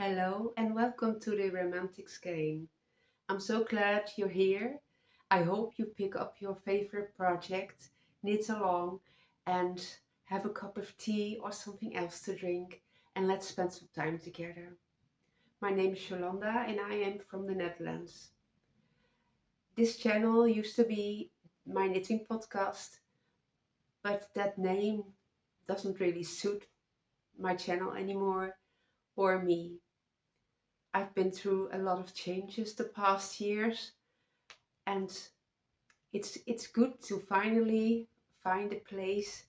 Hello and welcome to the Romantic Skein. I'm so glad you're here. I hope you pick up your favorite project, knit along, and have a cup of tea or something else to drink, and let's spend some time together. My name is Jolanda and I am from the Netherlands. This channel used to be my knitting podcast, but that name doesn't really suit my channel anymore or me. I've been through a lot of changes the past years, and it's good to finally find a place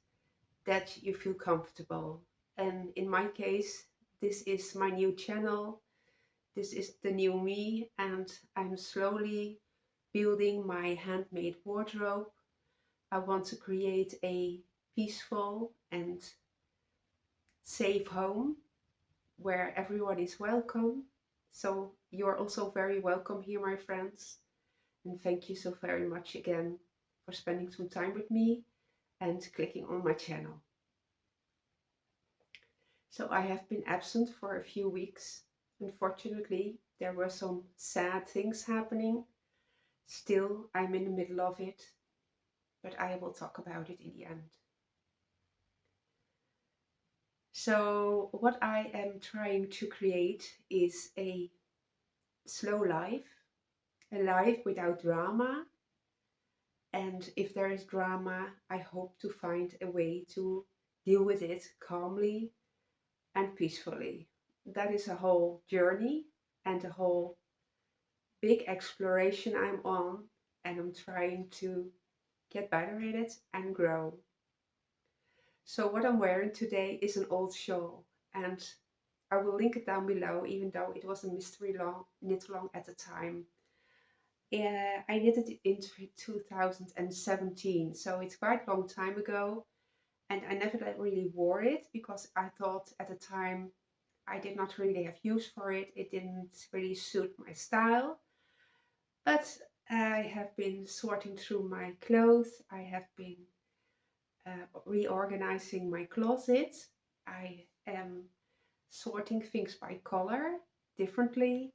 that you feel comfortable. And in my case, this is my new channel. This is the new me, and I'm slowly building my handmade wardrobe. I want to create a peaceful and safe home where everyone is welcome. So you're also very welcome here, my friends. And thank you so very much again for spending some time with me and clicking on my channel. So I have been absent for a few weeks. Unfortunately, there were some sad things happening. Still, I'm in the middle of it, but I will talk about it in the end. So what I am trying to create is a slow life, a life without drama. And if there is drama, I hope to find a way to deal with it calmly and peacefully. That is a whole journey and a whole big exploration I'm on, and I'm trying to get better at it and grow. So, what I'm wearing today is an old shawl, and I will link it down below, even though it was a mystery long knit along at the time. I knitted it in 2017, so it's quite a long time ago, and I never really wore it because I thought at the time I did not really have use for it. It didn't really suit my style. But I have been sorting through my clothes. I have been reorganizing my closet. I am sorting things by color differently.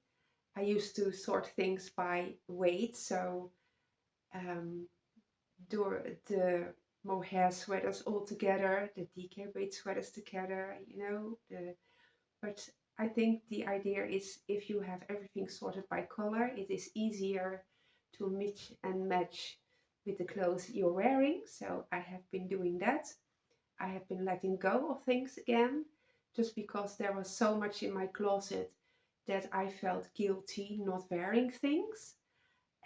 I used to sort things by weight, so um, do the mohair sweaters all together, the DK weight sweaters together, but I think the idea is if you have everything sorted by color, it is easier to mix and match with the clothes you're wearing. So I have been doing that. I have been letting go of things again, just because there was so much in my closet that I felt guilty not wearing things.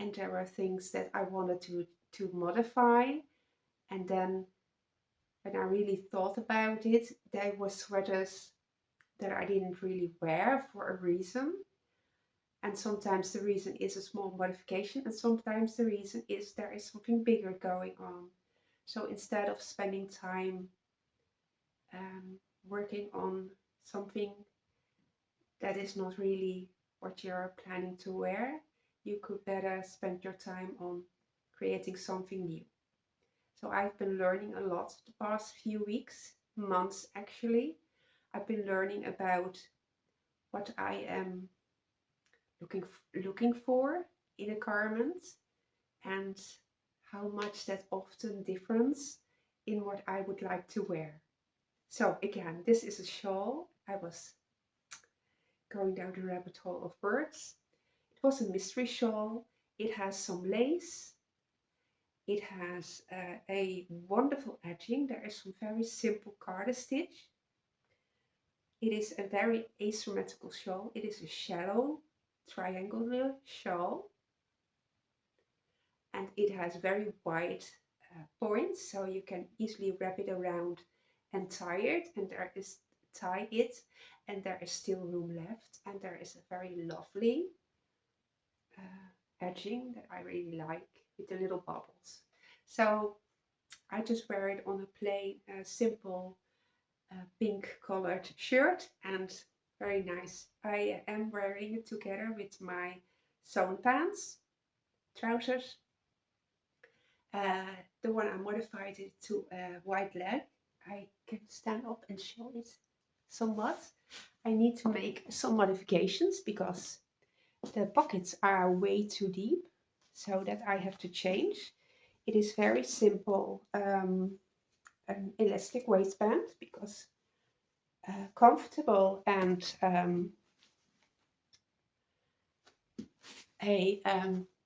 And there were things that I wanted to modify. And then when I really thought about it, there were sweaters that I didn't really wear for a reason. And sometimes the reason is a small modification, and sometimes the reason is there is something bigger going on. So instead of spending time um, working on something that is not really what you're planning to wear, you could better spend your time on creating something new. So I've been learning a lot the past few weeks, months actually. I've been learning about what I am looking for in a garment and how much that often differs in what I would like to wear. So again, this is a shawl. I was going down the rabbit hole of words. It was a mystery shawl. It has some lace. It has a wonderful edging. There is some very simple carded stitch. It is a very asymmetrical shawl. It is a shallow triangular shawl, and it has very wide points, so you can easily wrap it around and tie it, and there is still room left, and there is a very lovely edging that I really like with the little bubbles. So I just wear it on a plain, simple pink colored shirt, and very nice. I am wearing it together with my sewn pants, trousers. The one I modified it to a white leg. I can stand up and show it somewhat. I need to make some modifications because the pockets are way too deep, so that I have to change. It is very simple, an elastic waistband because comfortable and a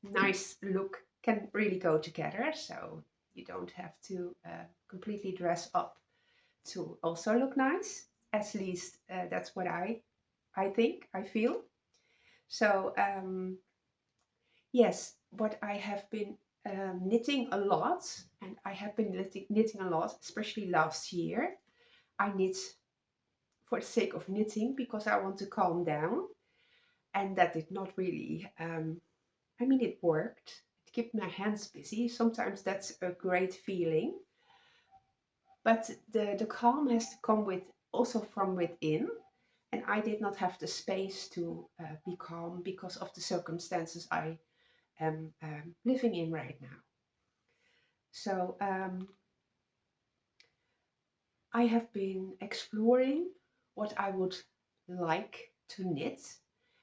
nice look can really go together. So you don't have to completely dress up to also look nice. At least that's what I think, I feel. So yes, what I have been knitting a lot, and I have been knitting a lot, especially last year. I knit for the sake of knitting because I want to calm down, and that did not really. I mean, it worked. It kept my hands busy. Sometimes that's a great feeling, but the calm has to come with also from within. And I did not have the space to be calm because of the circumstances I am living in right now. So I have been exploring what I would like to knit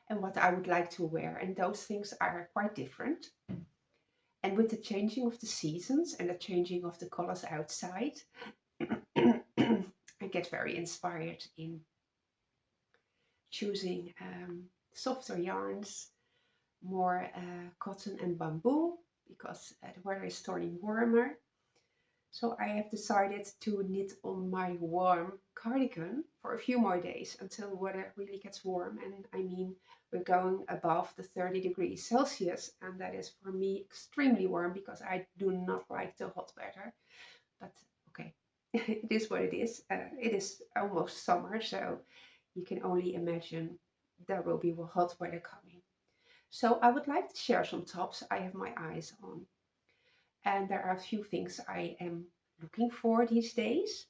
and what I would like to wear, and those things are quite different. And with the changing of the seasons and the changing of the colors outside, I get very inspired in choosing softer yarns, more cotton and bamboo, because the weather is turning warmer. So I have decided to knit on my warm cardigan for a few more days until the weather really gets warm. And I mean, we're going above the 30 degrees Celsius, and that is for me extremely warm because I do not like the hot weather. But okay, it is what it is. It is almost summer, so you can only imagine there will be hot weather coming. So I would like to share some tops I have my eyes on. And there are a few things I am looking for these days.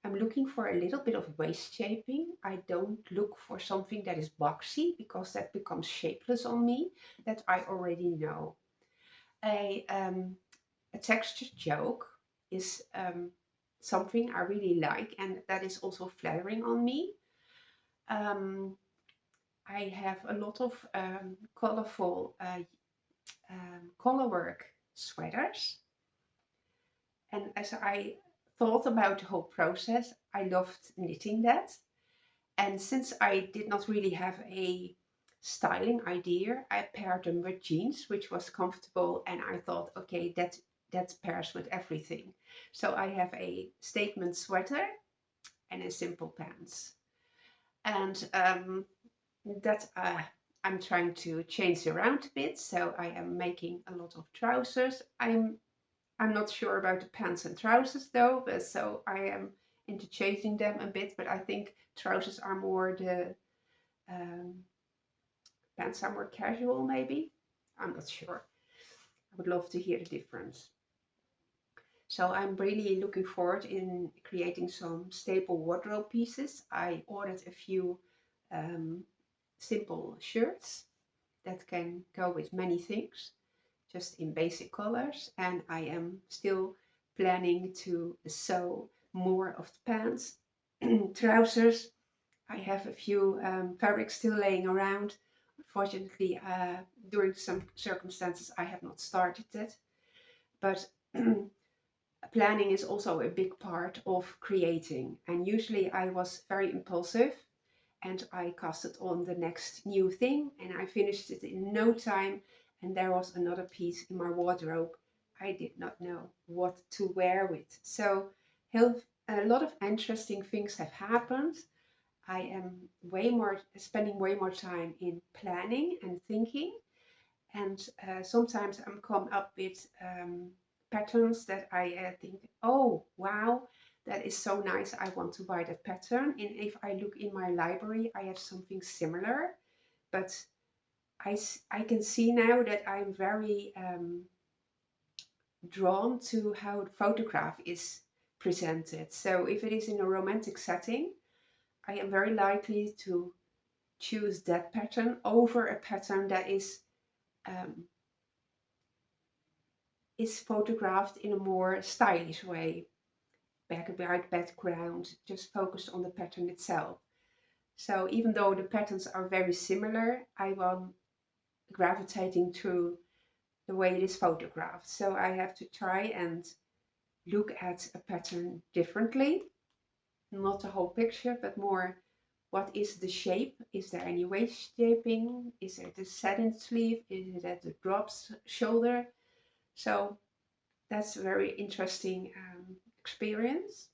I'm looking for a little bit of waist shaping. I don't look for something that is boxy because that becomes shapeless on me. That I already know. A, um, a textured yoke is something I really like, and that is also flattering on me. Um, I have a lot of colorful colorwork sweaters. And as I thought about the whole process, I loved knitting that. And since I did not really have a styling idea, I paired them with jeans, which was comfortable. And I thought, okay, that pairs with everything. So I have a statement sweater and a simple pants. And that I'm trying to change around a bit. So I am making a lot of trousers. I'm not sure about the pants and trousers though, but so I am interchanging them a bit. But I think trousers are more the um, pants are more casual, maybe. I'm not sure. I would love to hear the difference. So I'm really looking forward in creating some staple wardrobe pieces. I ordered a few um, simple shirts that can go with many things, just in basic colors. And I am still planning to sew more of the pants, trousers. I have a few fabrics still laying around. Unfortunately, during some circumstances, I have not started it. But planning is also a big part of creating. And usually I was very impulsive and I casted on the next new thing and I finished it in no time. And there was another piece in my wardrobe I did not know what to wear with. So a lot of interesting things have happened. I am spending way more time in planning and thinking, and sometimes I'm come up with patterns that I think, oh wow, that is so nice. I want to buy that pattern. And if I look in my library, I have something similar, but I can see now that I'm very drawn to how the photograph is presented. So if it is in a romantic setting, I am very likely to choose that pattern over a pattern that um, is photographed in a more stylish way, black and white background, just focused on the pattern itself. So even though the patterns are very similar, I am gravitating through the way it is photographed. So I have to try and look at a pattern differently, not the whole picture, but more what is the shape? Is there any waist shaping? Is it a satin sleeve? Is it at the drops shoulder? So that's a very interesting experience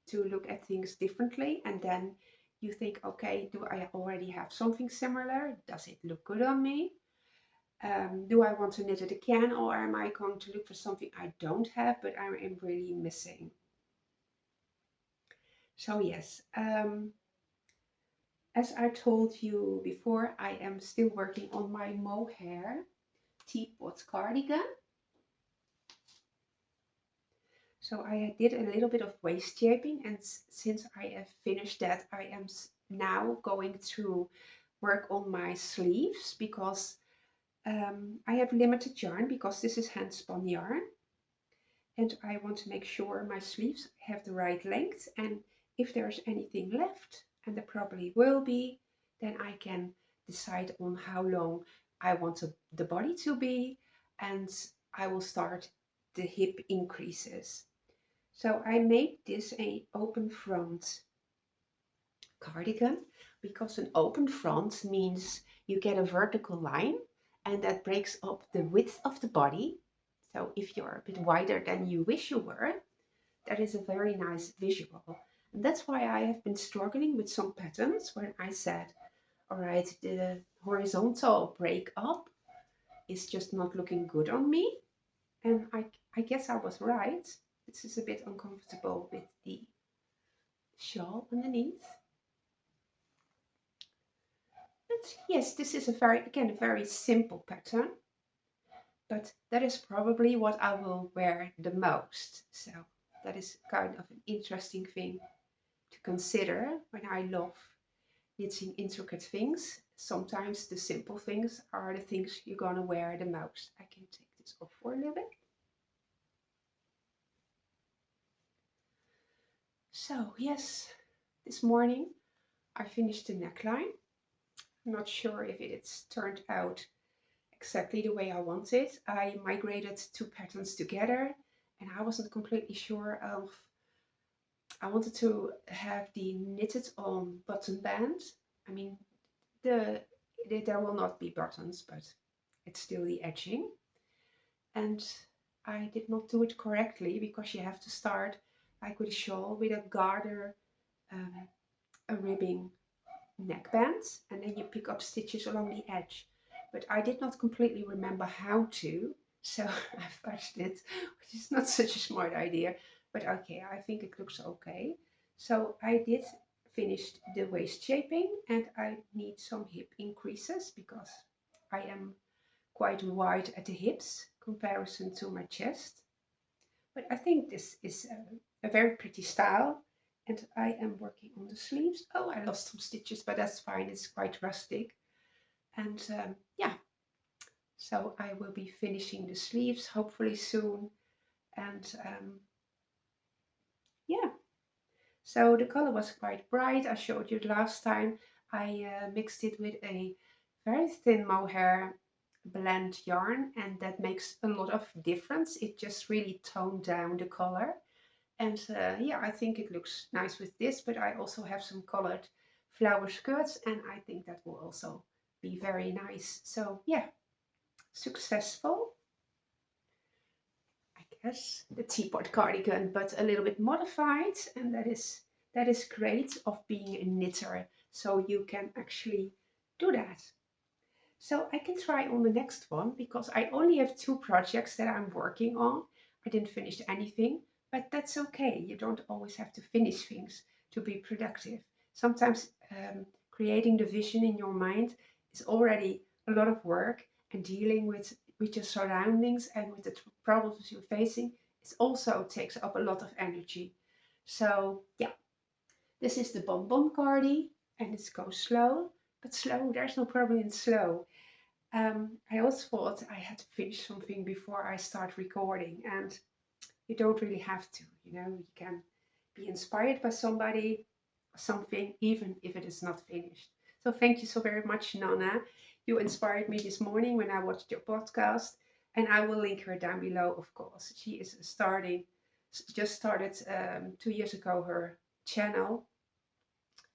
to look at things differently. And then you think, okay, do I already have something similar? Does it look good on me? Do I want to knit it again, or am I going to look for something I don't have but I am really missing? So yes, as I told you before, I am still working on my mohair teapot cardigan. So I did a little bit of waist shaping, and since I have finished that, I am now going to work on my sleeves because I have limited yarn because this is hand spun yarn, and I want to make sure my sleeves have the right length, and if there's anything left, and there probably will be, then I can decide on how long I want the body to be, and I will start the hip increases. So I made this a open front cardigan because an open front means you get a vertical line and that breaks up the width of the body. So if you're a bit wider than you wish you were, that is a very nice visual. And that's why I have been struggling with some patterns when I said, all right, the horizontal break up is just not looking good on me. And I guess I was right. This is a bit uncomfortable with the shawl underneath. But yes, this is again, a very simple pattern, but that is probably what I will wear the most. So that is kind of an interesting thing to consider when I love knitting intricate things. Sometimes the simple things are the things you're gonna wear the most. I can take this off for a little bit. So yes, this morning I finished the neckline. I'm not sure if it's turned out exactly the way I wanted. I migrated two patterns together and I wasn't completely sure of, I wanted to have the knitted on button band. I mean, there will not be buttons, but it's still the edging. And I did not do it correctly because you have to start like with a shawl with a garter, um, a ribbing neckband, and then you pick up stitches along the edge. But I did not completely remember how to, so I fudged it, which is not such a smart idea. But okay, I think it looks okay. So I did finish the waist shaping, and I need some hip increases because I am quite wide at the hips comparison to my chest. But I think this is a very pretty style. And I am working on the sleeves. Oh, I lost some stitches, but that's fine. It's quite rustic. And yeah, so I will be finishing the sleeves hopefully soon. And yeah, so the color was quite bright. I showed you last time. I mixed it with a very thin mohair blend yarn, and that makes a lot of difference. It just really toned down the color. And yeah, I think it looks nice with this, but I also have some colored flower skirts, and I think that will also be very nice. So yeah, successful, I guess, the teapot cardigan, but a little bit modified, and that is great of being a knitter. So you can actually do that. So I can try on the next one because I only have two projects that I'm working on. I didn't finish anything, but that's okay. You don't always have to finish things to be productive. Sometimes creating the vision in your mind is already a lot of work, and dealing with your surroundings and with the problems you're facing, it also takes up a lot of energy. So yeah, this is the bonbon cardi, and it goes slow, but slow, there's no problem in slow. I also thought I had to finish something before I start recording, and you don't really have to, you can be inspired by somebody, something, even if it is not finished. So thank you so very much, Nana. You inspired me this morning when I watched your podcast, and I will link her down below, of course. She is just started 2 years ago her channel,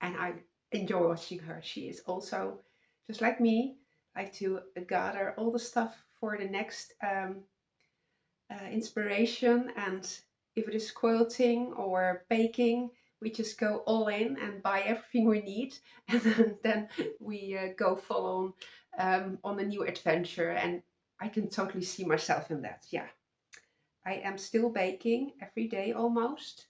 and I enjoy watching her. She is also just like me, like to gather all the stuff for the next inspiration. And if it is quilting or baking, we just go all in and buy everything we need, and then we go full on a new adventure. And I can totally see myself in that. Yeah, I am still baking every day almost.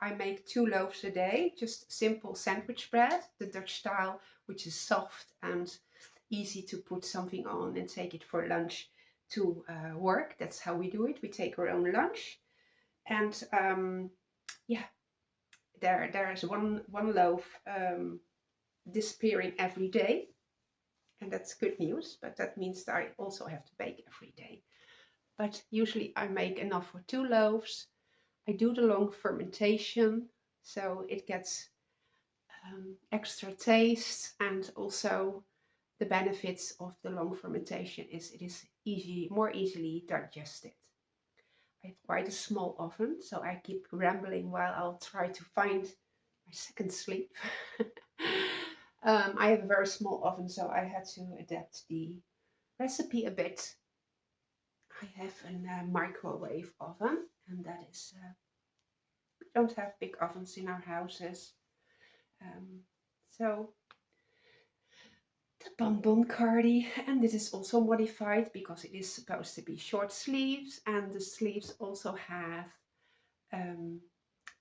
I make 2 loaves a day, just simple sandwich bread, the Dutch style, which is soft and easy to put something on and take it for lunch to work. That's how we do it. We take our own lunch, and yeah, there is one loaf disappearing every day, and that's good news. But that means that I also have to bake every day. But usually I make enough for 2 loaves. I do the long fermentation, so it gets extra taste, and also the benefits of the long fermentation is it is more easily digested. I have quite a small oven, so I keep rambling while I'll try to find my second sleep. I have a very small oven, so I had to adapt the recipe a bit. I have a microwave oven, and that is, we don't have big ovens in our houses. Um, so the bonbon cardi, and this is also modified because it is supposed to be short sleeves, and the sleeves also have um,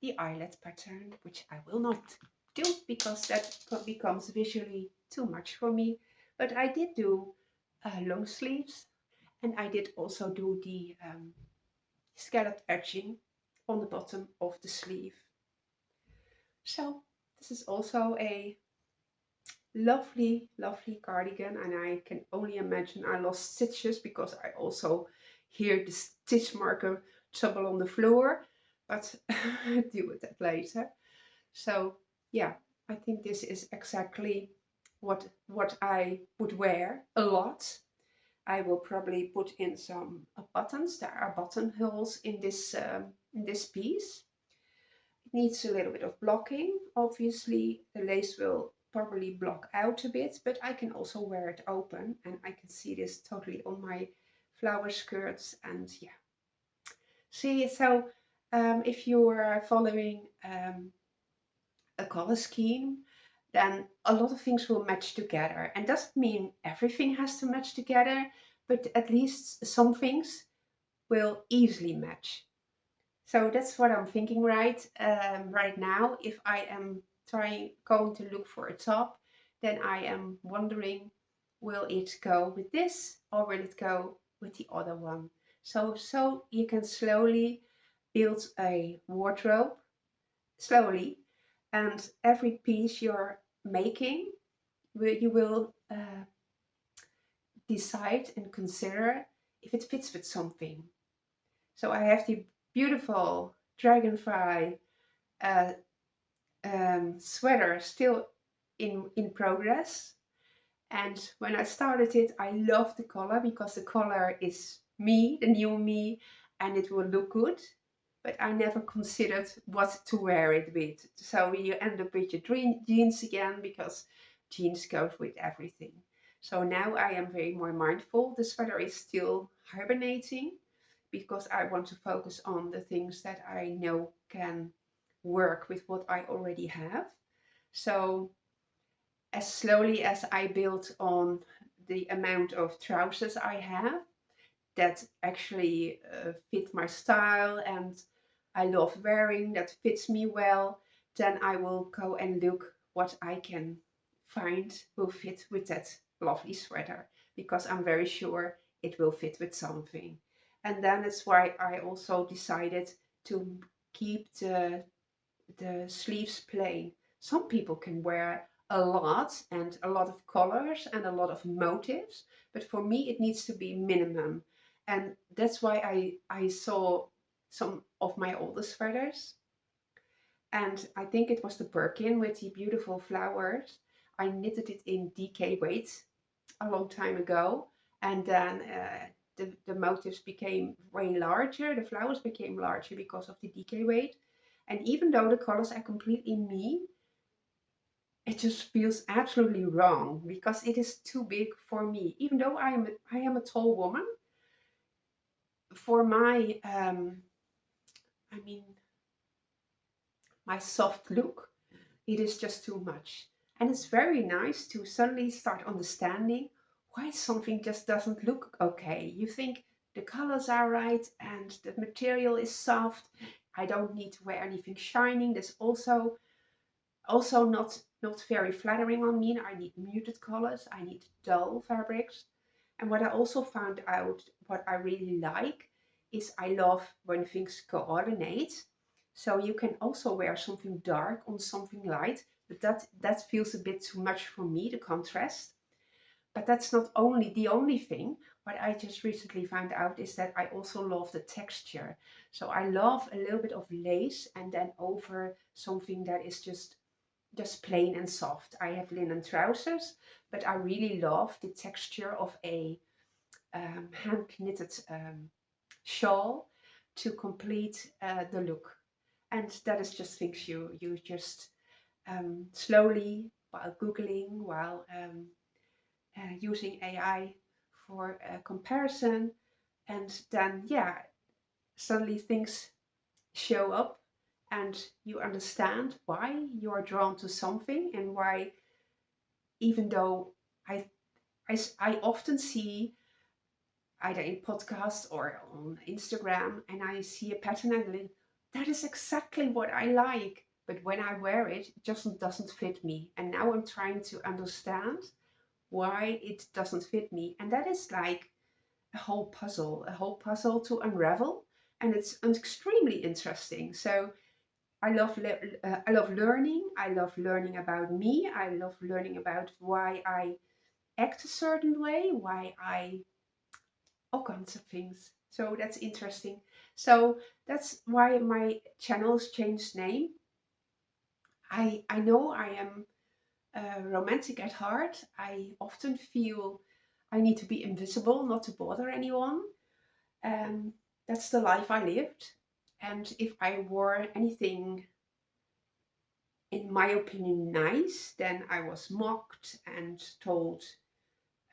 the eyelet pattern, which I will not do because that becomes visually too much for me. But I did do long sleeves, and I did also do the scalloped edging on the bottom of the sleeve. So this is also a lovely, lovely cardigan, and I can only imagine I lost stitches because I also hear the stitch marker trouble on the floor, but I'll deal with that later. So yeah, I think this is exactly what I would wear a lot. I will probably put in some buttons. There are buttonholes in this piece. It needs a little bit of blocking. Obviously, the lace will probably block out a bit, but I can also wear it open, and I can see this totally on my flower skirts. And yeah, see, so if you are following a color scheme, then a lot of things will match together. And doesn't mean everything has to match together, but at least some things will easily match. So that's what I'm thinking right now. If I am going to look for a top, then I am wondering, will it go with this or will it go with the other one? So you can slowly build a wardrobe, slowly, and every piece you're making, you will decide and consider if it fits with something. So I have the beautiful dragonfly uh, sweater still in progress. And when I started it, I loved the color because the color is me, the new me, and it will look good. But I never considered what to wear it with. So you end up with your jeans again because jeans go with everything. So now I am very more mindful. The sweater is still hibernating because I want to focus on the things that I know can work with what I already have. So as slowly as I build on the amount of trousers I have that actually fit my style and I love wearing, that fits me well, then I will go and look what I can find will fit with that lovely sweater because I'm very sure it will fit with something. And then that's why I also decided to keep the sleeves plain. Some people can wear a lot and a lot of colors and a lot of motifs, but for me it needs to be minimum. And that's why I saw some of my older sweaters And I think it was the Birkin with the beautiful flowers. I knitted it in DK weight a long time ago, and then the motifs became way larger. The flowers became larger because of the DK weight. And even though the colors are completely me, it just feels absolutely wrong because it is too big for me. Even though I am a tall woman, for my I mean my soft look, it is just too much. And it's very nice to suddenly start understanding why something just doesn't look okay. You think the colors are right and the material is soft. I don't need to wear anything shining. That's also not very flattering on me. I need muted colors. I need dull fabrics. And what I also found out, what I really like, is I love when things coordinate. So you can also wear something dark on something light, but that feels a bit too much for me, the contrast. But that's not only the only thing. What I just recently found out is that I also love the texture. So I love a little bit of lace and then over something that is just plain and soft. I have linen trousers, but I really love the texture of a hand knitted shawl to complete the look. And that is just things you just slowly, while googling, while using AI for comparison, and then yeah, suddenly things show up, and you understand why you are drawn to something and why, even though I I often see either in podcasts or on Instagram, and I see a pattern and I think that is exactly what I like. But when I wear it, it just doesn't fit me. And now I'm trying to understand why it doesn't fit me. And that is like a whole puzzle to unravel. And it's extremely interesting. So I love learning. I love learning about me. I love learning about why I act a certain way, why I all kinds of things. So that's interesting. So that's why my channel's changed name. I know I am romantic at heart. I often feel I need to be invisible, not to bother anyone. Um, that's the life I lived. And if I wore anything, in my opinion, nice, then I was mocked and told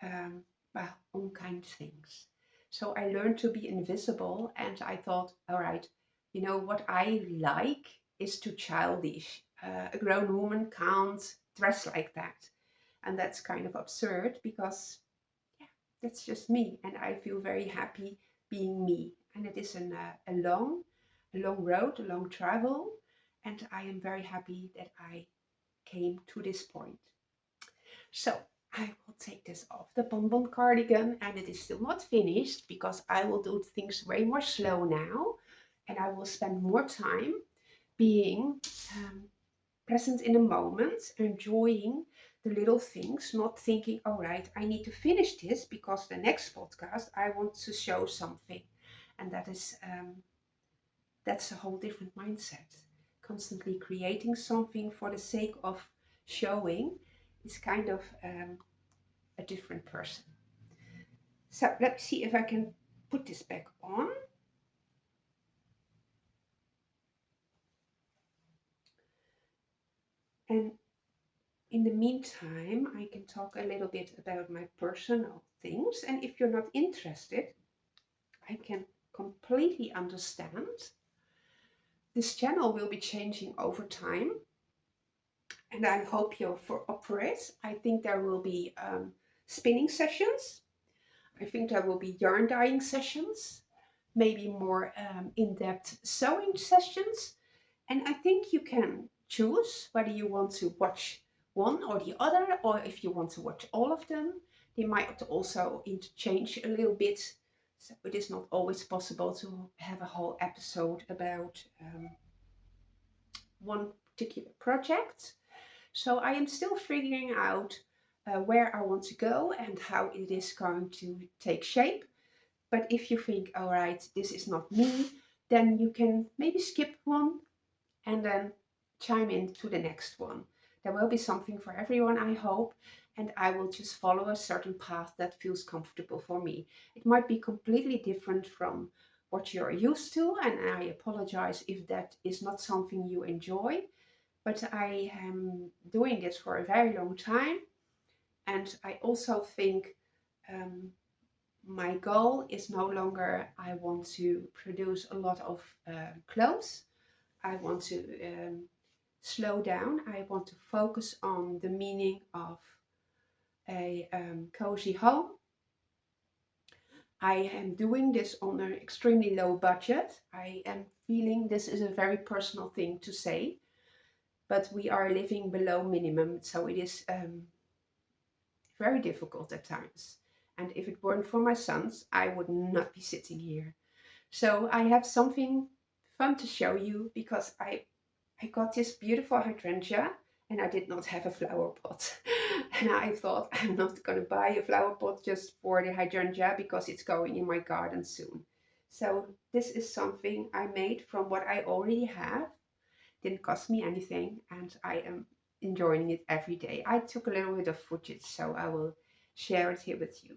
well, unkind things. So I learned to be invisible, and I thought, all right, you know what I like is too childish. A grown woman can't dress like that. And that's kind of absurd because, yeah, that's just me. And I feel very happy being me. And it is a long road, a long travel. And I am very happy that I came to this point. So I will take this off the bonbon cardigan, and it is still not finished because I will do things way more slow now, and I will spend more time being present in the moment, enjoying the little things, not thinking, all right, I need to finish this because the next podcast I want to show something. And that's a whole different mindset. Constantly creating something for the sake of showing is kind of a different person. So let me see if I can put this back on. And in the meantime, I can talk a little bit about my personal things. And if you're not interested, I can completely understand. This channel will be changing over time, and I hope you're up for it. I think there will be spinning sessions. I think there will be yarn dyeing sessions, maybe more in-depth sewing sessions. And I think you can choose whether you want to watch one or the other, or if you want to watch all of them. They might also interchange a little bit. So it is not always possible to have a whole episode about one particular project. So I am still figuring out where I want to go and how it is going to take shape. But if you think, all right, this is not me, then you can maybe skip one and then chime in to the next one. There will be something for everyone, I hope, and I will just follow a certain path that feels comfortable for me. It might be completely different from what you're used to, and I apologize if that is not something you enjoy, but I am doing this for a very long time, and I also think um, my goal is no longer I want to produce a lot of clothes. I want to slow down. I want to focus on the meaning of a cozy home. I am doing this on an extremely low budget. I am feeling this is a very personal thing to say, but we are living below minimum, so it is very difficult at times. And if it weren't for my sons, I would not be sitting here. So I have something fun to show you because I got this beautiful hydrangea and I did not have a flower pot. And I thought I'm not going to buy a flower pot just for the hydrangea because it's going in my garden soon. So this is something I made from what I already have. Didn't cost me anything and I am enjoying it every day. I took a little bit of footage, so I will share it here with you.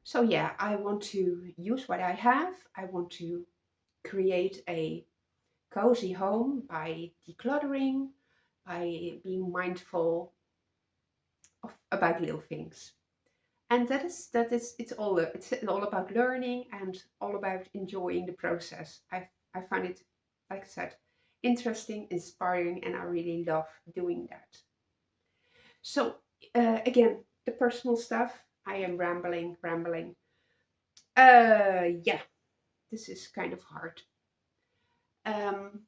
So yeah, I want to use what I have. I want to create a cozy home by decluttering, by being mindful about little things. And that is it's all about learning and all about enjoying the process. I find it, like I said, interesting, inspiring, and I really love doing that. So again, the personal stuff. I am rambling. Yeah, this is kind of hard. Um,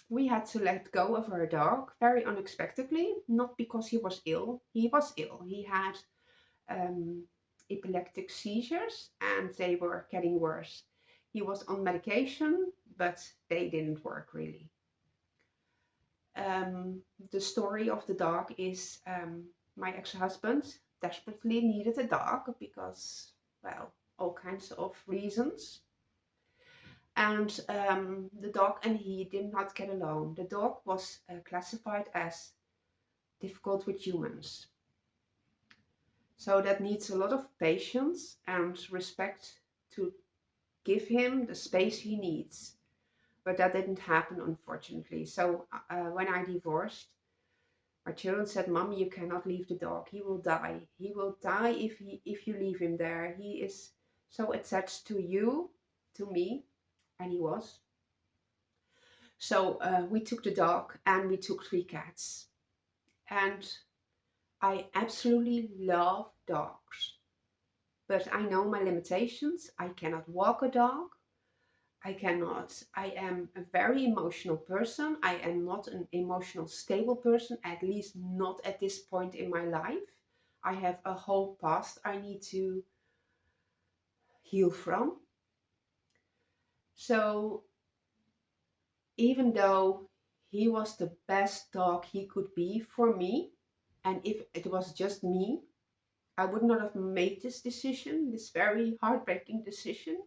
we had to let go of our dog very unexpectedly, not because he was ill. He was ill. He had um, epileptic seizures and they were getting worse. He was on medication, but they didn't work really. Um, the story of the dog is my ex husband desperately needed a dog because, well, all kinds of reasons. And the dog and he did not get along. The dog was classified as difficult with humans. So that needs a lot of patience and respect to give him the space he needs. But that didn't happen, unfortunately. So when I divorced, My children said, "Mom, you cannot leave the dog. He will die. He will die if you leave him there. He is so attached to you, to me," and he was. So we took the dog and we took 3 cats. And I absolutely love dogs, but I know my limitations. I cannot walk a dog. I am a very emotional person. I am not an emotional stable person, at least not at this point in my life. I have a whole past I need to heal from. So even though he was the best dog he could be for me, and if it was just me, I would not have made this decision, this very heartbreaking decision.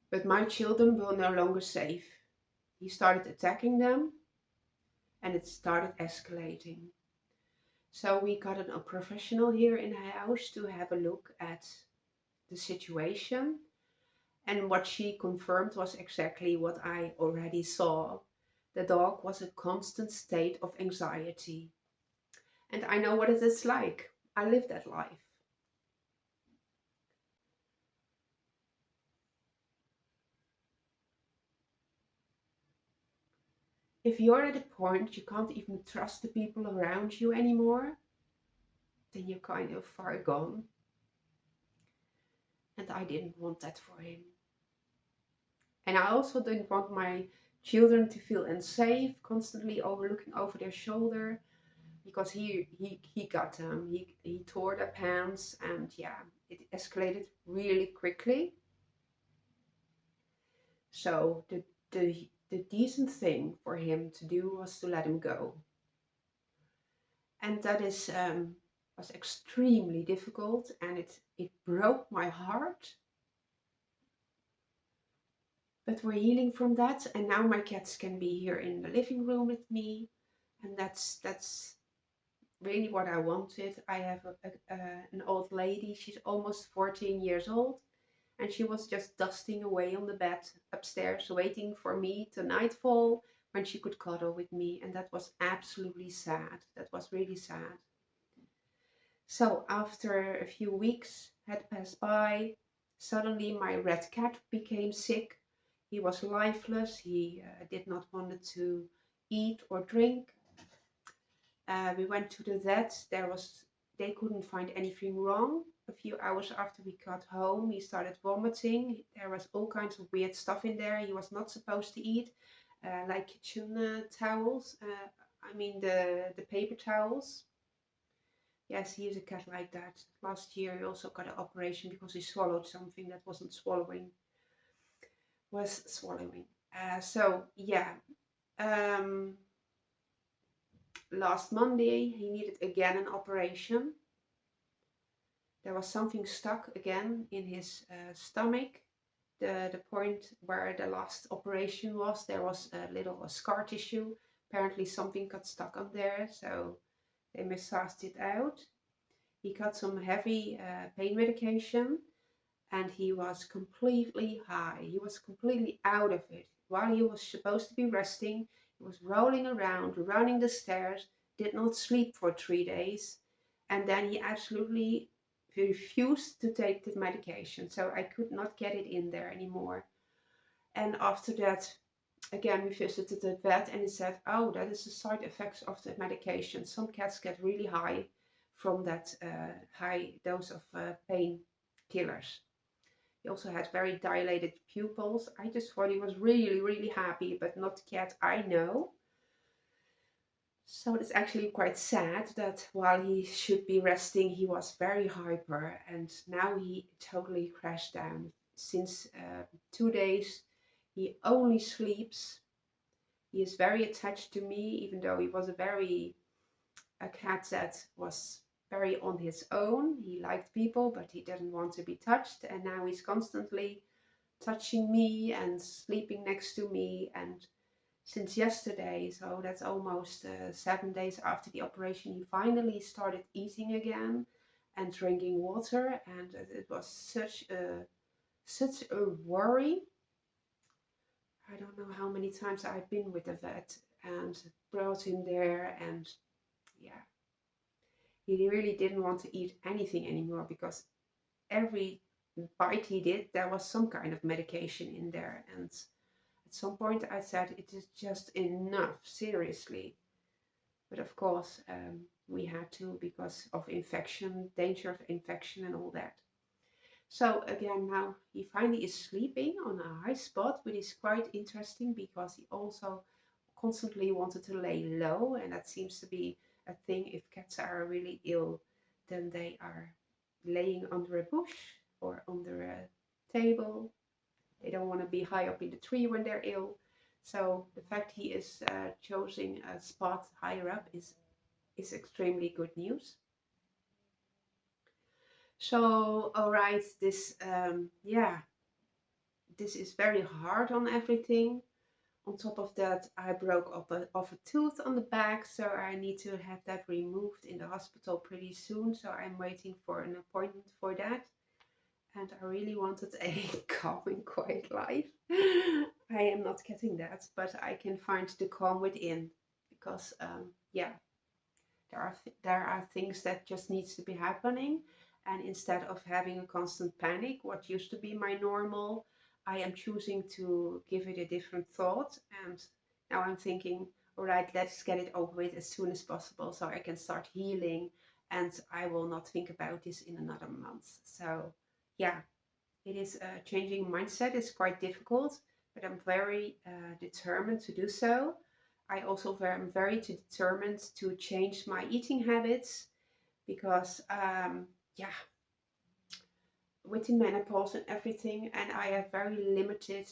But my children were no longer safe. He started attacking them and it started escalating. So we got a professional here in the house to have a look at the situation. And what she confirmed was exactly what I already saw. The dog was a constant state of anxiety. And I know what it is like. I lived that life. If you're at a point you can't even trust the people around you anymore, then you're kind of far gone. And I didn't want that for him. And I also didn't want my children to feel unsafe, constantly looking over their shoulder, because he got them. He tore their pants, and yeah, it escalated really quickly. So the decent thing for him to do was to let him go, and that is was extremely difficult, and it broke my heart. But we're healing from that, and now my cats can be here in the living room with me, and that's really what I wanted. I have an old lady. She's almost 14 years old, and she was just dusting away on the bed upstairs, waiting for me to nightfall when she could cuddle with me, and that was absolutely sad. That was really sad. So after a few weeks had passed by, suddenly my red cat became sick. He was lifeless. He did not want to eat or drink. We went to the vet. They couldn't find anything wrong. A few hours after we got home, he started vomiting. There was all kinds of weird stuff in there he was not supposed to eat, like kitchen towels. I mean the paper towels. Yes, he is a cat like that. Last year he also got an operation because he swallowed something that wasn't swallowing. Was swallowing. So yeah. Um, Last Monday he needed again an operation. There was something stuck again in his stomach. The point where the last operation was, there was a little scar tissue. Apparently something got stuck on there, so they massaged it out. He got some heavy pain medication, and he was completely high. He was completely out of it. While he was supposed to be resting, he was rolling around, running the stairs, did not sleep for 3 days, and then he absolutely refused to take the medication. So I could not get it in there anymore. And after that, again, we visited the vet, and he said, "Oh, that is the side effects of the medication. Some cats get really high from that high dose of painkillers." He also had very dilated pupils. I just thought he was really, really happy, but not the cat I know. So it's actually quite sad that while he should be resting, he was very hyper, and now he totally crashed down. Since 2 days, he only sleeps. He is very attached to me, even though he was a cat that was very on his own. He liked people, but he didn't want to be touched, and now he's constantly touching me and sleeping next to me. And since yesterday, so that's almost 7 days after the operation, he finally started eating again. and drinking water, and it was such a worry. I don't know how many times I've been with the vet and brought him there, and yeah, he really didn't want to eat anything anymore because every bite he did, there was some kind of medication in there. And at some point I said, it is just enough, seriously. But of course, we had to because of infection, danger of infection and all that. So again, now he finally is sleeping on a high spot, which is quite interesting because he also constantly wanted to lay low, and that seems to be a thing. If cats are really ill, then they are laying under a bush or under a table. They don't want to be high up in the tree when they're ill. So the fact he is choosing a spot higher up is extremely good news. So, all right, yeah, this is very hard on everything. On top of that, I broke off a tooth on the back, so I need to have that removed in the hospital pretty soon. So I'm waiting for an appointment for that. And I really wanted a calm and quiet life. I am not getting that, but I can find the calm within because, yeah, there are things that just needs to be happening, and instead of having a constant panic, what used to be my normal, I am choosing to give it a different thought. And now I'm thinking, all right, let's get it over with as soon as possible so I can start healing, and I will not think about this in another month. So yeah, it is changing mindset is quite difficult, but I'm very determined to do so. I also am very determined to change my eating habits because, yeah, with the menopause and everything, and I have very limited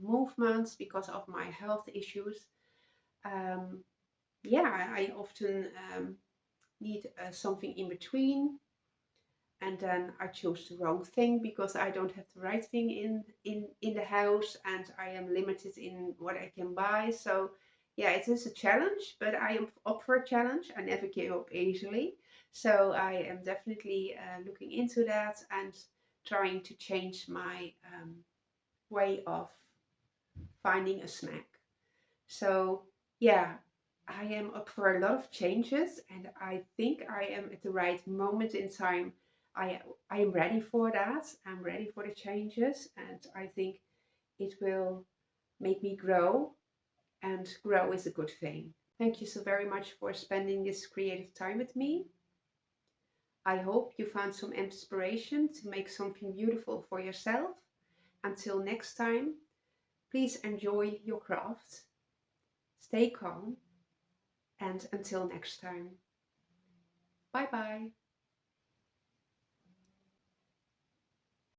movements because of my health issues. Um, yeah, I often need something in between, and then I chose the wrong thing because I don't have the right thing in the house, and I am limited in what I can buy. So yeah, it is a challenge, but I am up for a challenge. I never give up easily. So I am definitely looking into that and trying to change my way of finding a snack. So yeah, I am up for a lot of changes, and I think I am at the right moment in time. I I am ready for that. I'm ready for the changes, and I think it will make me grow, and grow is a good thing. Thank you so very much for spending this creative time with me. I hope you found some inspiration to make something beautiful for yourself. Until next time, please enjoy your craft, stay calm, and until next time, bye bye.